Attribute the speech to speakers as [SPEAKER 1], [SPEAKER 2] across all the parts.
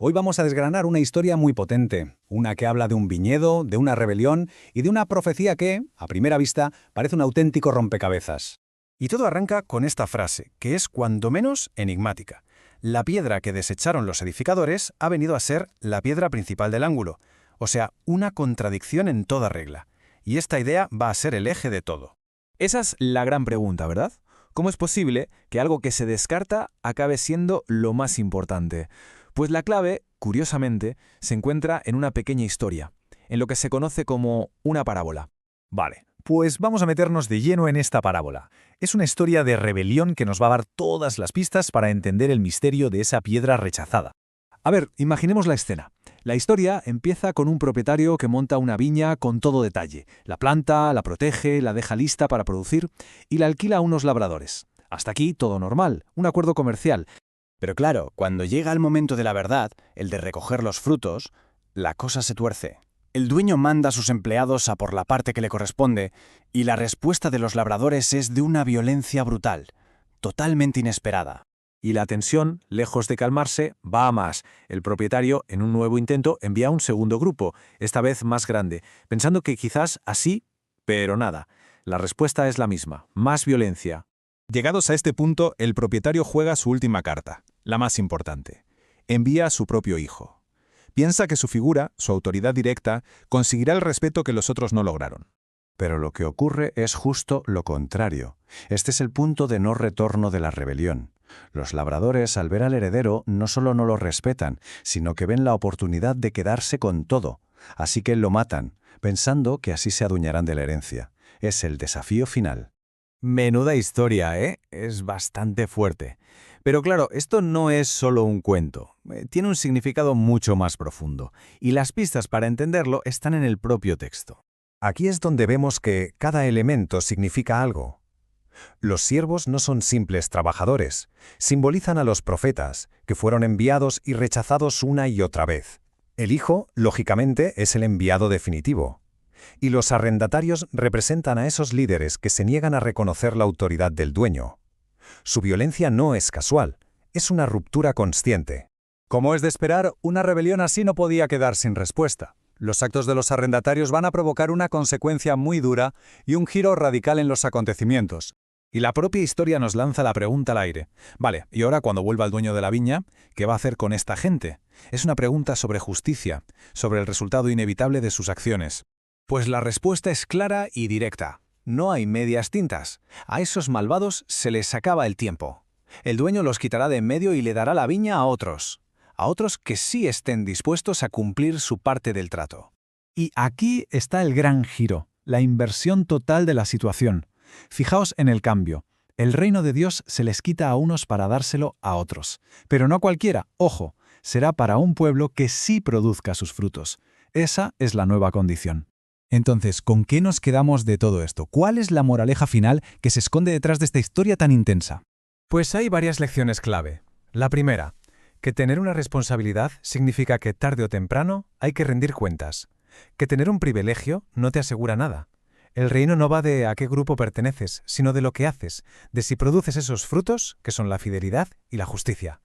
[SPEAKER 1] Hoy vamos a desgranar una historia muy potente, una que habla de un viñedo, de una rebelión y de una profecía que, a primera vista, parece un auténtico rompecabezas.
[SPEAKER 2] Y todo arranca con esta frase, que es cuando menos enigmática. La piedra que desecharon los edificadores ha venido a ser la piedra principal del ángulo, o sea, una contradicción en toda regla. Y esta idea va a ser el eje de todo.
[SPEAKER 3] Esa es la gran pregunta, ¿verdad? ¿Cómo es posible que algo que se descarta acabe siendo lo más importante? Pues la clave, curiosamente, se encuentra en una pequeña historia, en lo que se conoce como una parábola.
[SPEAKER 4] Vale, pues vamos a meternos de lleno en esta parábola. Es una historia de rebelión que nos va a dar todas las pistas para entender el misterio de esa piedra rechazada.
[SPEAKER 3] A ver, imaginemos la escena. La historia empieza con un propietario que monta una viña con todo detalle. La planta, la protege, la deja lista para producir y la alquila a unos labradores. Hasta aquí todo normal, un acuerdo comercial.
[SPEAKER 2] Pero claro, cuando llega el momento de la verdad, el de recoger los frutos, la cosa se tuerce. El dueño manda a sus empleados a por la parte que le corresponde, y la respuesta de los labradores es de una violencia brutal, totalmente inesperada.
[SPEAKER 4] Y la tensión, lejos de calmarse, va a más. El propietario, en un nuevo intento, envía un segundo grupo, esta vez más grande, pensando que quizás así, pero nada. La respuesta es la misma, más violencia.
[SPEAKER 5] Llegados a este punto, el propietario juega su última carta, la más importante. Envía a su propio hijo. Piensa que su figura, su autoridad directa, conseguirá el respeto que los otros no lograron.
[SPEAKER 6] Pero lo que ocurre es justo lo contrario. Este es el punto de no retorno de la rebelión. Los labradores, al ver al heredero, no solo no lo respetan, sino que ven la oportunidad de quedarse con todo. Así que lo matan, pensando que así se adueñarán de la herencia. Es el desafío final.
[SPEAKER 4] Menuda historia, ¿eh? Es bastante fuerte. Pero claro, esto no es solo un cuento. Tiene un significado mucho más profundo. Y las pistas para entenderlo están en el propio texto. Aquí es donde vemos que cada elemento significa algo. Los siervos no son simples trabajadores. Simbolizan a los profetas, que fueron enviados y rechazados una y otra vez. El hijo, lógicamente, es el enviado definitivo. Y los arrendatarios representan a esos líderes que se niegan a reconocer la autoridad del dueño. Su violencia no es casual, es una ruptura consciente.
[SPEAKER 1] Como es de esperar, una rebelión así no podía quedar sin respuesta. Los actos de los arrendatarios van a provocar una consecuencia muy dura y un giro radical en los acontecimientos. Y la propia historia nos lanza la pregunta al aire. Vale, y ahora cuando vuelva el dueño de la viña, ¿qué va a hacer con esta gente? Es una pregunta sobre justicia, sobre el resultado inevitable de sus acciones. Pues la respuesta es clara y directa. No hay medias tintas. A esos malvados se les acaba el tiempo. El dueño los quitará de en medio y le dará la viña a otros que sí estén dispuestos a cumplir su parte del trato.
[SPEAKER 7] Y aquí está el gran giro, la inversión total de la situación. Fijaos en el cambio. El reino de Dios se les quita a unos para dárselo a otros. Pero no cualquiera, ojo, será para un pueblo que sí produzca sus frutos. Esa es la nueva condición.
[SPEAKER 5] Entonces, ¿con qué nos quedamos de todo esto? ¿Cuál es la moraleja final que se esconde detrás de esta historia tan intensa?
[SPEAKER 4] Pues hay varias lecciones clave. La primera, que tener una responsabilidad significa que tarde o temprano hay que rendir cuentas. Que tener un privilegio no te asegura nada. El reino no va de a qué grupo perteneces, sino de lo que haces, de si produces esos frutos, que son la fidelidad y la justicia.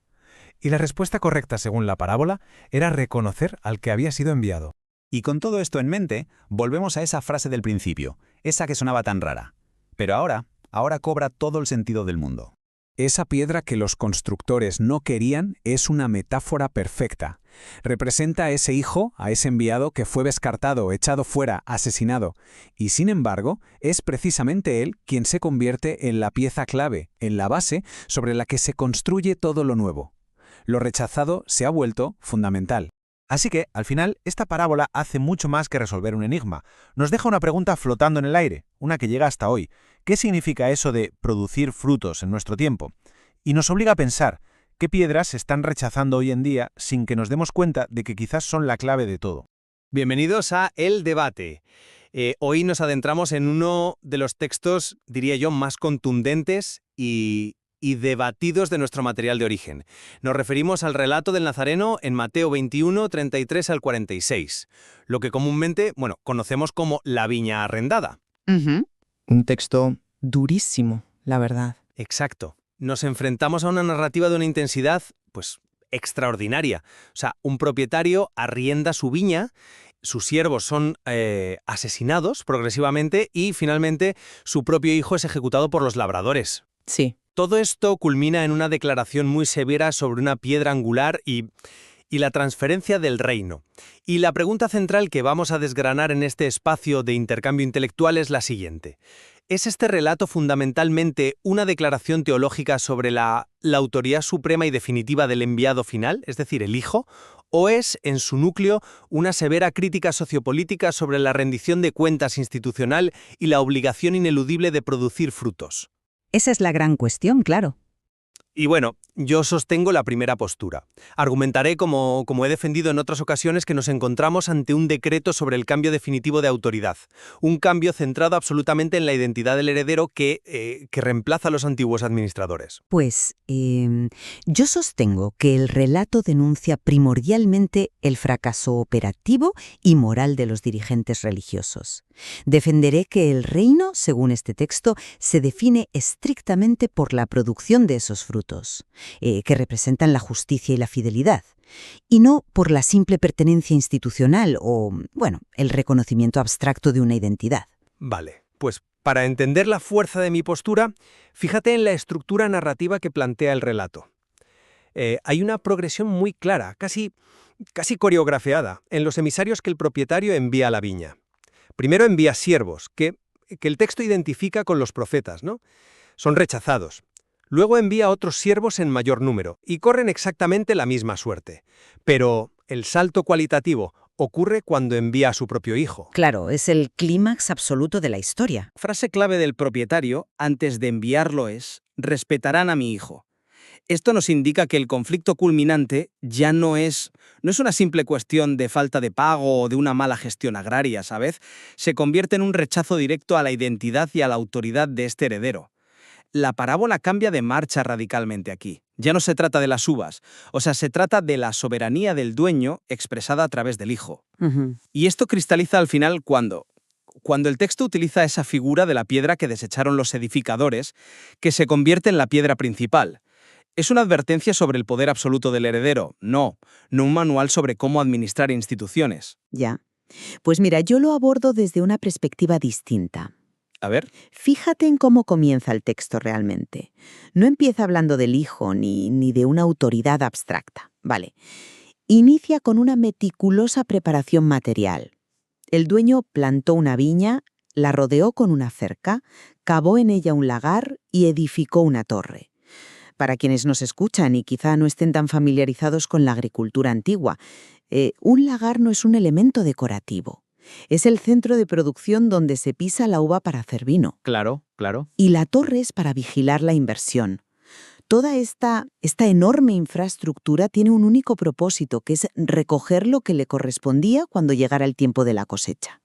[SPEAKER 4] Y la respuesta correcta, según la parábola, era reconocer al que había sido enviado.
[SPEAKER 1] Y con todo esto en mente, volvemos a esa frase del principio, esa que sonaba tan rara. Pero ahora cobra todo el sentido del mundo. Esa piedra que los constructores no querían es una metáfora perfecta. Representa a ese hijo, a ese enviado que fue descartado, echado fuera, asesinado. Y sin embargo, es precisamente él quien se convierte en la pieza clave, en la base sobre la que se construye todo lo nuevo. Lo rechazado se ha vuelto fundamental.
[SPEAKER 8] Así que, al final, esta parábola hace mucho más que resolver un enigma. Nos deja una pregunta flotando en el aire, una que llega hasta hoy. ¿Qué significa eso de producir frutos en nuestro tiempo? Y nos obliga a pensar, ¿qué piedras se están rechazando hoy en día sin que nos demos cuenta de que quizás son la clave de todo?
[SPEAKER 9] Bienvenidos a El Debate. Hoy nos adentramos en uno de los textos, diría yo, más contundentes y debatidos de nuestro material de origen. Nos referimos al relato del Nazareno en Mateo 21, 33 al 46, lo que comúnmente, conocemos como la viña arrendada.
[SPEAKER 10] Un texto durísimo, la verdad.
[SPEAKER 9] Exacto. Nos enfrentamos a una narrativa de una intensidad, extraordinaria. O sea, un propietario arrienda su viña, sus siervos son asesinados progresivamente y finalmente su propio hijo es ejecutado por los labradores.
[SPEAKER 10] Sí.
[SPEAKER 9] Todo esto culmina en una declaración muy severa sobre una piedra angular y la transferencia del reino. Y la pregunta central que vamos a desgranar en este espacio de intercambio intelectual es la siguiente. ¿Es este relato fundamentalmente una declaración teológica sobre la autoridad suprema y definitiva del enviado final, es decir, el Hijo? ¿O es, en su núcleo, una severa crítica sociopolítica sobre la rendición de cuentas institucional y la obligación ineludible de producir frutos?
[SPEAKER 11] Esa es la gran cuestión, claro.
[SPEAKER 9] Y bueno, yo sostengo la primera postura. Argumentaré, como he defendido en otras ocasiones, que nos encontramos ante un decreto sobre el cambio definitivo de autoridad. Un cambio centrado absolutamente en la identidad del heredero que reemplaza a los antiguos administradores.
[SPEAKER 11] Pues yo sostengo que el relato denuncia primordialmente el fracaso operativo y moral de los dirigentes religiosos. Defenderé que el reino, según este texto, se define estrictamente por la producción de esos frutos, que representan la justicia y la fidelidad, y no por la simple pertenencia institucional o, bueno, el reconocimiento abstracto de una identidad.
[SPEAKER 9] Vale, pues para entender la fuerza de mi postura, fíjate en la estructura narrativa que plantea el relato. Hay una progresión muy clara, casi coreografiada, en los emisarios que el propietario envía a la viña. Primero envía siervos, que el texto identifica con los profetas, ¿no? Son rechazados. Luego envía otros siervos en mayor número, y corren exactamente la misma suerte. Pero el salto cualitativo ocurre cuando envía a su propio hijo.
[SPEAKER 11] Claro, es el clímax absoluto de la historia.
[SPEAKER 12] Frase clave del propietario antes de enviarlo es: respetarán a mi hijo. Esto nos indica que el conflicto culminante ya no es una simple cuestión de falta de pago o de una mala gestión agraria, ¿sabes? Se convierte en un rechazo directo a la identidad y a la autoridad de este heredero. La parábola cambia de marcha radicalmente aquí. Ya no se trata de las uvas, se trata de la soberanía del dueño expresada a través del hijo. Y esto cristaliza al final cuando el texto utiliza esa figura de la piedra que desecharon los edificadores, que se convierte en la piedra principal. Es una advertencia sobre el poder absoluto del heredero, no un manual sobre cómo administrar instituciones.
[SPEAKER 11] Ya. Pues mira, yo lo abordo desde una perspectiva distinta.
[SPEAKER 12] A ver.
[SPEAKER 11] Fíjate en cómo comienza el texto realmente. No empieza hablando del hijo ni de una autoridad abstracta. Vale. Inicia con una meticulosa preparación material. El dueño plantó una viña, la rodeó con una cerca, cavó en ella un lagar y edificó una torre. Para quienes nos escuchan y quizá no estén tan familiarizados con la agricultura antigua, un lagar no es un elemento decorativo. Es el centro de producción donde se pisa la uva para hacer vino.
[SPEAKER 12] Claro.
[SPEAKER 11] Y la torre es para vigilar la inversión. Toda esta enorme infraestructura tiene un único propósito, que es recoger lo que le correspondía cuando llegara el tiempo de la cosecha.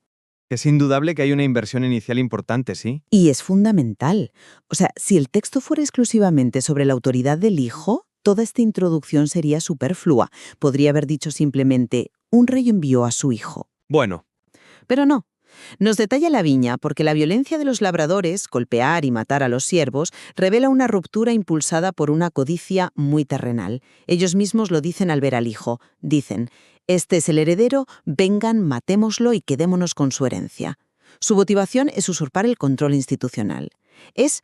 [SPEAKER 8] Es indudable que hay una inversión inicial importante, ¿sí?
[SPEAKER 11] Y es fundamental. Si el texto fuera exclusivamente sobre la autoridad del hijo, toda esta introducción sería superflua. Podría haber dicho simplemente: un rey envió a su hijo.
[SPEAKER 8] Bueno.
[SPEAKER 11] Pero no. Nos detalla la viña porque la violencia de los labradores, golpear y matar a los siervos, revela una ruptura impulsada por una codicia muy terrenal. Ellos mismos lo dicen al ver al hijo. Dicen: este es el heredero, vengan, matémoslo y quedémonos con su herencia. Su motivación es usurpar el control institucional. Es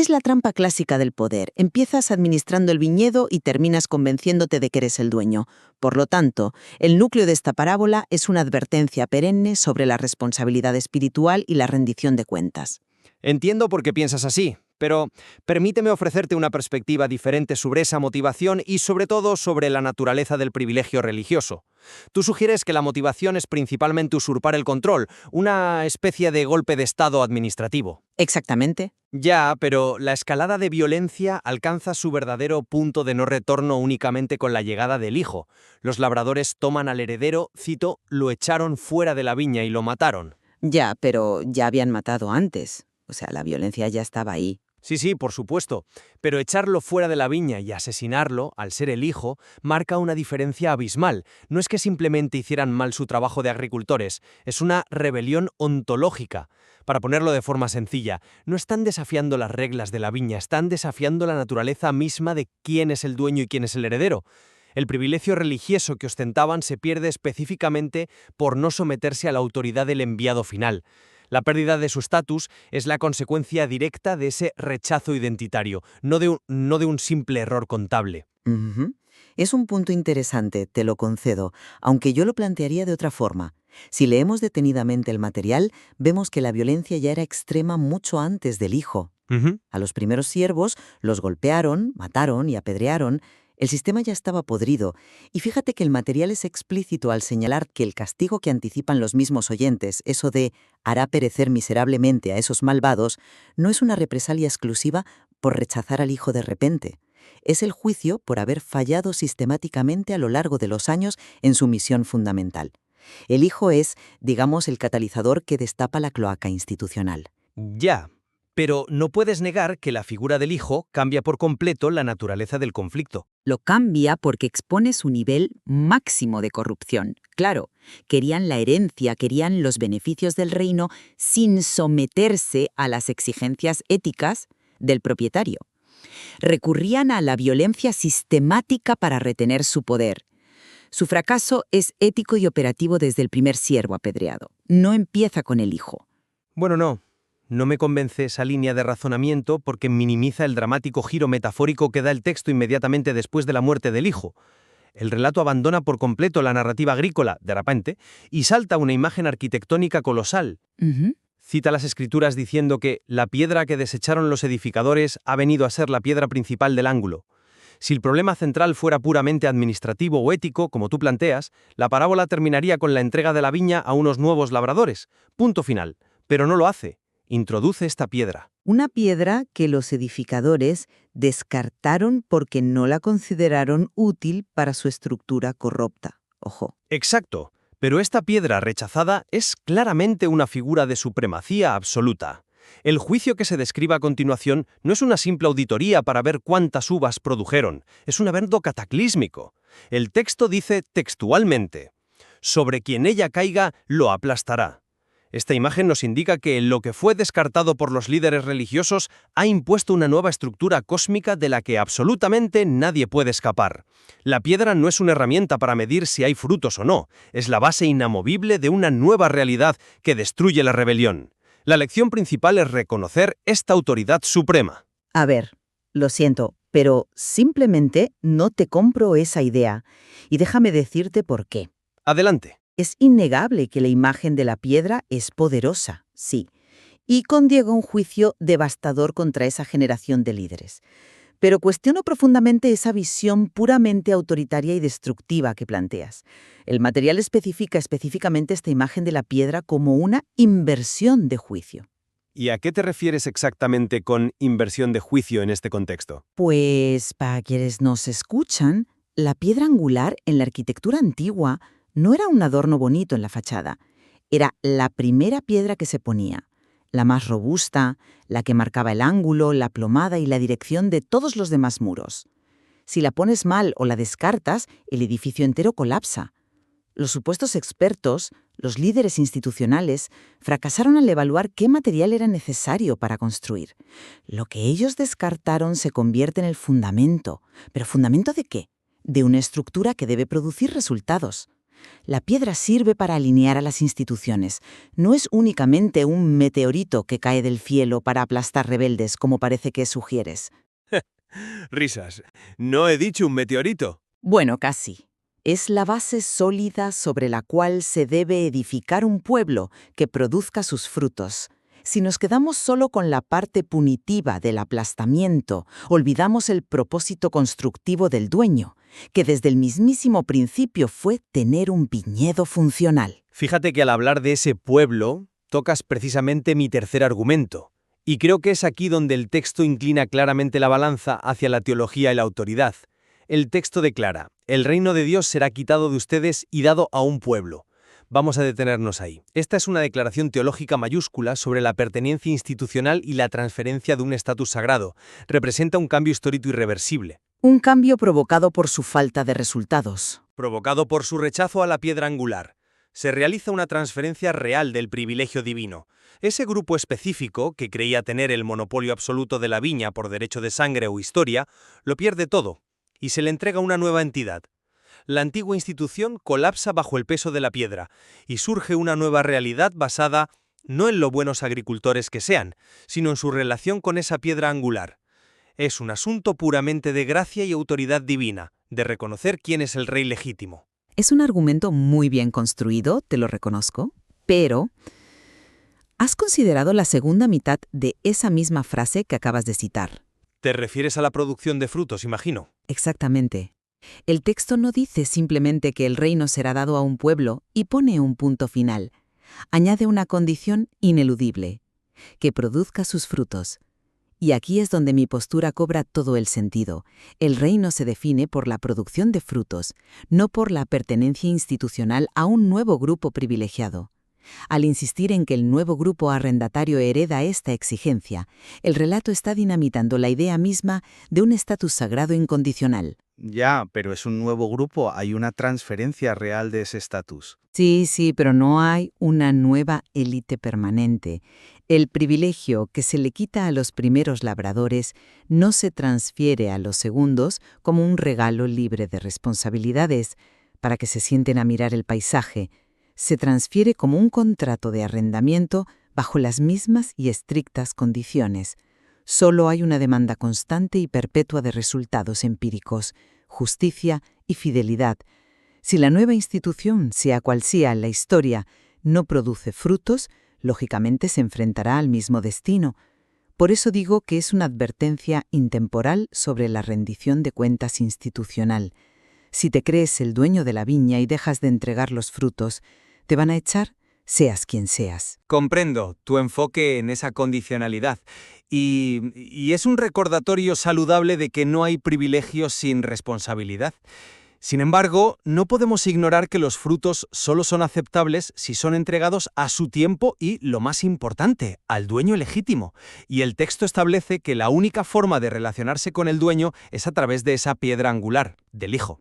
[SPEAKER 11] la trampa clásica del poder. Empiezas administrando el viñedo y terminas convenciéndote de que eres el dueño. Por lo tanto, el núcleo de esta parábola es una advertencia perenne sobre la responsabilidad espiritual y la rendición de cuentas.
[SPEAKER 9] Entiendo por qué piensas así, pero permíteme ofrecerte una perspectiva diferente sobre esa motivación y sobre todo sobre la naturaleza del privilegio religioso. Tú sugieres que la motivación es principalmente usurpar el control, una especie de golpe de estado administrativo.
[SPEAKER 11] Exactamente.
[SPEAKER 9] Ya, pero la escalada de violencia alcanza su verdadero punto de no retorno únicamente con la llegada del hijo. Los labradores toman al heredero, cito, lo echaron fuera de la viña y lo mataron.
[SPEAKER 11] Ya, pero ya habían matado antes. La violencia ya estaba ahí.
[SPEAKER 9] Sí, por supuesto, pero echarlo fuera de la viña y asesinarlo, al ser el hijo, marca una diferencia abismal. No es que simplemente hicieran mal su trabajo de agricultores, es una rebelión ontológica. Para ponerlo de forma sencilla, no están desafiando las reglas de la viña, están desafiando la naturaleza misma de quién es el dueño y quién es el heredero. El privilegio religioso que ostentaban se pierde específicamente por no someterse a la autoridad del enviado final. La pérdida de su estatus es la consecuencia directa de ese rechazo identitario, no de un simple error contable.
[SPEAKER 11] Ujú. Es un punto interesante, te lo concedo, aunque yo lo plantearía de otra forma. Si leemos detenidamente el material, vemos que la violencia ya era extrema mucho antes del hijo. A los primeros siervos los golpearon, mataron y apedrearon. El sistema ya estaba podrido. Y fíjate que el material es explícito al señalar que el castigo que anticipan los mismos oyentes, eso de hará perecer miserablemente a esos malvados, no es una represalia exclusiva por rechazar al hijo de repente. Es el juicio por haber fallado sistemáticamente a lo largo de los años en su misión fundamental. El hijo es, digamos, el catalizador que destapa la cloaca institucional.
[SPEAKER 9] Ya, pero no puedes negar que la figura del hijo cambia por completo la naturaleza del conflicto.
[SPEAKER 13] Lo cambia porque expone su nivel máximo de corrupción. Claro, querían la herencia, querían los beneficios del reino sin someterse a las exigencias éticas del propietario. Recurrían a la violencia sistemática para retener su poder. Su fracaso es ético y operativo desde el primer siervo apedreado. No empieza con el hijo.
[SPEAKER 9] Bueno, no me convence esa línea de razonamiento porque minimiza el dramático giro metafórico que da el texto inmediatamente después de la muerte del hijo. El relato abandona por completo la narrativa agrícola, de repente, y salta a una imagen arquitectónica colosal. Cita las escrituras diciendo que la piedra que desecharon los edificadores ha venido a ser la piedra principal del ángulo. Si el problema central fuera puramente administrativo o ético, como tú planteas, la parábola terminaría con la entrega de la viña a unos nuevos labradores. Punto final. Pero no lo hace. Introduce esta piedra.
[SPEAKER 11] Una piedra que los edificadores descartaron porque no la consideraron útil para su estructura corrupta. Ojo.
[SPEAKER 9] Exacto. Pero esta piedra rechazada es claramente una figura de supremacía absoluta. El juicio que se describe a continuación no es una simple auditoría para ver cuántas uvas produjeron, es un evento cataclísmico. El texto dice textualmente: sobre quien ella caiga, lo aplastará. Esta imagen nos indica que lo que fue descartado por los líderes religiosos ha impuesto una nueva estructura cósmica de la que absolutamente nadie puede escapar. La piedra no es una herramienta para medir si hay frutos o no, es la base inamovible de una nueva realidad que destruye la rebelión. La lección principal es reconocer esta autoridad suprema.
[SPEAKER 11] A ver, lo siento, pero simplemente no te compro esa idea. Y déjame decirte por qué.
[SPEAKER 9] Adelante.
[SPEAKER 11] Es innegable que la imagen de la piedra es poderosa, sí, y conlleva un juicio devastador contra esa generación de líderes. Pero cuestiono profundamente esa visión puramente autoritaria y destructiva que planteas. El material especifica específicamente esta imagen de la piedra como una inversión de juicio.
[SPEAKER 9] ¿Y a qué te refieres exactamente con inversión de juicio en este contexto?
[SPEAKER 11] Pues, para quienes nos escuchan, la piedra angular en la arquitectura antigua no era un adorno bonito en la fachada, era la primera piedra que se ponía, la más robusta, la que marcaba el ángulo, la plomada y la dirección de todos los demás muros. Si la pones mal o la descartas, el edificio entero colapsa. Los supuestos expertos, los líderes institucionales, fracasaron al evaluar qué material era necesario para construir. Lo que ellos descartaron se convierte en el fundamento. ¿Pero fundamento de qué? De una estructura que debe producir resultados. La piedra sirve para alinear a las instituciones. No es únicamente un meteorito que cae del cielo para aplastar rebeldes, como parece que sugieres.
[SPEAKER 9] Risas. No he dicho un meteorito.
[SPEAKER 11] Bueno, casi. Es la base sólida sobre la cual se debe edificar un pueblo que produzca sus frutos. Si nos quedamos solo con la parte punitiva del aplastamiento, olvidamos el propósito constructivo del dueño, que desde el mismísimo principio fue tener un viñedo funcional.
[SPEAKER 9] Fíjate que al hablar de ese pueblo, tocas precisamente mi tercer argumento. Y creo que es aquí donde el texto inclina claramente la balanza hacia la teología y la autoridad. El texto declara: el reino de Dios será quitado de ustedes y dado a un pueblo. Vamos a detenernos ahí. Esta es una declaración teológica mayúscula sobre la pertenencia institucional y la transferencia de un estatus sagrado. Representa un cambio histórico irreversible.
[SPEAKER 11] Un cambio provocado por su falta de resultados.
[SPEAKER 9] Provocado por su rechazo a la piedra angular. Se realiza una transferencia real del privilegio divino. Ese grupo específico, que creía tener el monopolio absoluto de la viña por derecho de sangre o historia, lo pierde todo, y se le entrega una nueva entidad. la antigua institución colapsa bajo el peso de la piedra y surge una nueva realidad basada no en lo buenos agricultores que sean, sino en su relación con esa piedra angular. Es un asunto puramente de gracia y autoridad divina, de reconocer quién es el rey legítimo.
[SPEAKER 13] Es un argumento muy bien construido, te lo reconozco, pero ¿has considerado la segunda mitad de esa misma frase que acabas de citar?
[SPEAKER 9] ¿Te refieres a la producción de frutos, imagino?
[SPEAKER 13] Exactamente. El texto no dice simplemente que el reino será dado a un pueblo y pone un punto final. Añade una condición ineludible, que produzca sus frutos. Y aquí es donde mi postura cobra todo el sentido. El reino se define por la producción de frutos, no por la pertenencia institucional a un nuevo grupo privilegiado. Al insistir en que el nuevo grupo arrendatario hereda esta exigencia, el relato está dinamitando la idea misma de un estatus sagrado incondicional.
[SPEAKER 8] Ya, pero es un nuevo grupo, hay una transferencia real de ese estatus.
[SPEAKER 13] Sí, pero no hay una nueva élite permanente. El privilegio que se le quita a los primeros labradores no se transfiere a los segundos como un regalo libre de responsabilidades para que se sienten a mirar el paisaje. Se transfiere como un contrato de arrendamiento bajo las mismas y estrictas condiciones. Solo hay una demanda constante y perpetua de resultados empíricos, justicia y fidelidad. Si la nueva institución, sea cual sea la historia, no produce frutos, lógicamente se enfrentará al mismo destino. Por eso digo que es una advertencia intemporal sobre la rendición de cuentas institucional. Si te crees el dueño de la viña y dejas de entregar los frutos, te van a echar, seas quien seas.
[SPEAKER 9] Comprendo tu enfoque en esa condicionalidad. Y es un recordatorio saludable de que no hay privilegios sin responsabilidad. Sin embargo, no podemos ignorar que los frutos solo son aceptables si son entregados a su tiempo y, lo más importante, al dueño legítimo. Y el texto establece que la única forma de relacionarse con el dueño es a través de esa piedra angular, del hijo.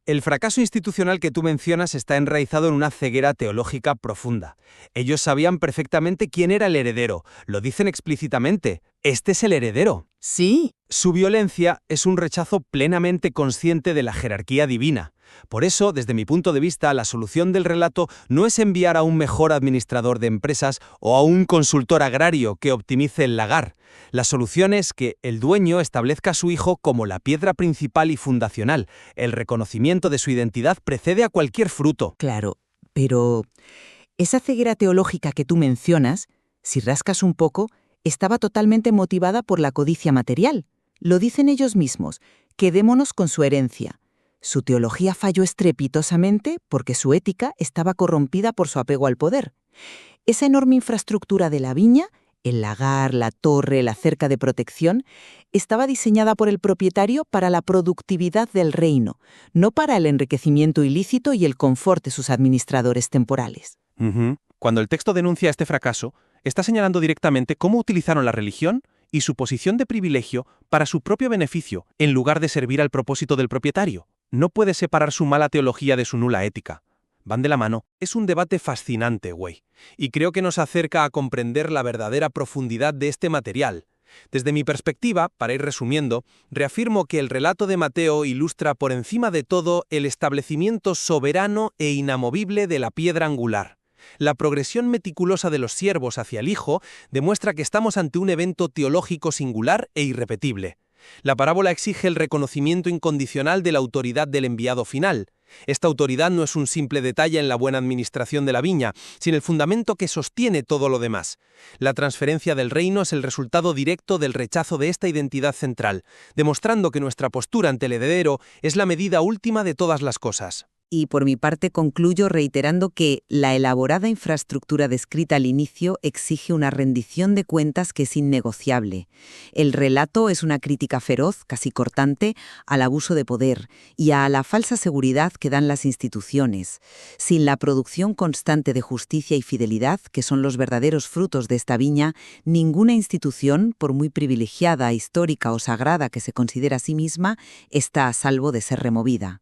[SPEAKER 9] El fracaso institucional que tú mencionas está enraizado en una ceguera teológica profunda. Ellos sabían perfectamente quién era el heredero, lo dicen explícitamente. Este es el heredero.
[SPEAKER 13] Sí.
[SPEAKER 9] Su violencia es un rechazo plenamente consciente de la jerarquía divina. Por eso, desde mi punto de vista, la solución del relato no es enviar a un mejor administrador de empresas o a un consultor agrario que optimice el lagar. La solución es que el dueño establezca a su hijo como la piedra principal y fundacional. El reconocimiento de su identidad precede a cualquier fruto.
[SPEAKER 13] Claro, pero esa ceguera teológica que tú mencionas, si rascas un poco, estaba totalmente motivada por la codicia material. Lo dicen ellos mismos, quedémonos con su herencia. Su teología falló estrepitosamente porque su ética estaba corrompida por su apego al poder. Esa enorme infraestructura de la viña, el lagar, la torre, la cerca de protección, estaba diseñada por el propietario para la productividad del reino, no para el enriquecimiento ilícito y el confort de sus administradores temporales.
[SPEAKER 14] Cuando el texto denuncia este fracaso, está señalando directamente cómo utilizaron la religión y su posición de privilegio para su propio beneficio, en lugar de servir al propósito del propietario. No puede separar su mala teología de su nula ética. Van de la mano. Es un debate fascinante, güey. Y creo que nos acerca a comprender la verdadera profundidad de este material. Desde mi perspectiva, para ir resumiendo, reafirmo que el relato de Mateo ilustra por encima de todo el establecimiento soberano e inamovible de la piedra angular. La progresión meticulosa de los siervos hacia el Hijo demuestra que estamos ante un evento teológico singular e irrepetible. La parábola exige el reconocimiento incondicional de la autoridad del enviado final. Esta autoridad no es un simple detalle en la buena administración de la viña, sino el fundamento que sostiene todo lo demás. La transferencia del reino es el resultado directo del rechazo de esta identidad central, demostrando que nuestra postura ante el heredero es la medida última de todas las cosas.
[SPEAKER 13] Y por mi parte concluyo reiterando que la elaborada infraestructura descrita al inicio exige una rendición de cuentas que es innegociable. El relato es una crítica feroz, casi cortante, al abuso de poder y a la falsa seguridad que dan las instituciones. Sin la producción constante de justicia y fidelidad, que son los verdaderos frutos de esta viña, ninguna institución, por muy privilegiada, histórica o sagrada que se considere a sí misma, está a salvo de ser removida.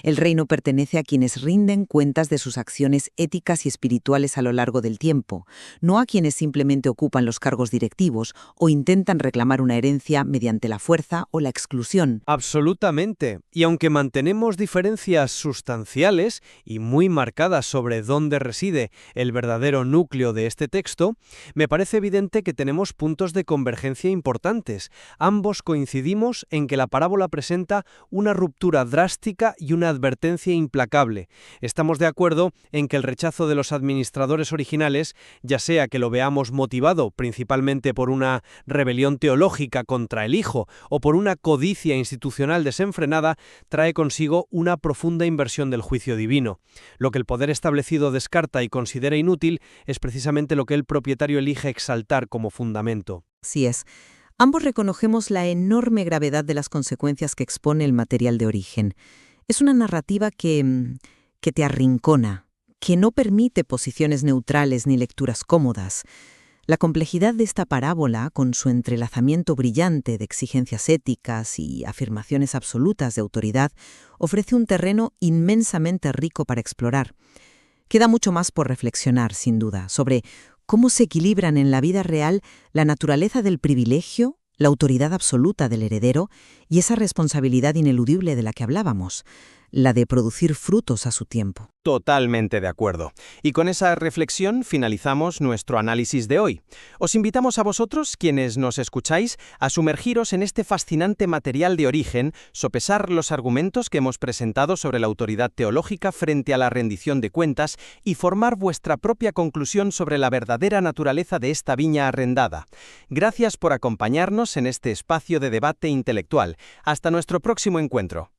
[SPEAKER 11] El reino pertenece a quienes rinden cuentas de sus acciones éticas y espirituales a lo largo del tiempo, no a quienes simplemente ocupan los cargos directivos o intentan reclamar una herencia mediante la fuerza o la exclusión.
[SPEAKER 9] Absolutamente. Y aunque mantenemos diferencias sustanciales y muy marcadas sobre dónde reside el verdadero núcleo de este texto, me parece evidente que tenemos puntos de convergencia importantes. Ambos coincidimos en que la parábola presenta una ruptura drástica y una advertencia implacable. Estamos de acuerdo en que el rechazo de los administradores originales, ya sea que lo veamos motivado principalmente por una rebelión teológica contra el Hijo o por una codicia institucional desenfrenada, trae consigo una profunda inversión del juicio divino. Lo que el poder establecido descarta y considera inútil es precisamente lo que el propietario elige exaltar como fundamento.
[SPEAKER 11] Así es. Ambos reconocemos la enorme gravedad de las consecuencias que expone el material de origen. Es una narrativa que te arrincona, que no permite posiciones neutrales ni lecturas cómodas. La complejidad de esta parábola, con su entrelazamiento brillante de exigencias éticas y afirmaciones absolutas de autoridad, ofrece un terreno inmensamente rico para explorar. Queda mucho más por reflexionar, sin duda, sobre cómo se equilibran en la vida real la naturaleza del privilegio, la autoridad absoluta del heredero y esa responsabilidad ineludible de la que hablábamos, la de producir frutos a su tiempo.
[SPEAKER 9] Totalmente de acuerdo. Y con esa reflexión finalizamos nuestro análisis de hoy. Os invitamos a vosotros, quienes nos escucháis, a sumergiros en este fascinante material de origen, sopesar los argumentos que hemos presentado sobre la autoridad teológica frente a la rendición de cuentas y formar vuestra propia conclusión sobre la verdadera naturaleza de esta viña arrendada. Gracias por acompañarnos en este espacio de debate intelectual. Hasta nuestro próximo encuentro.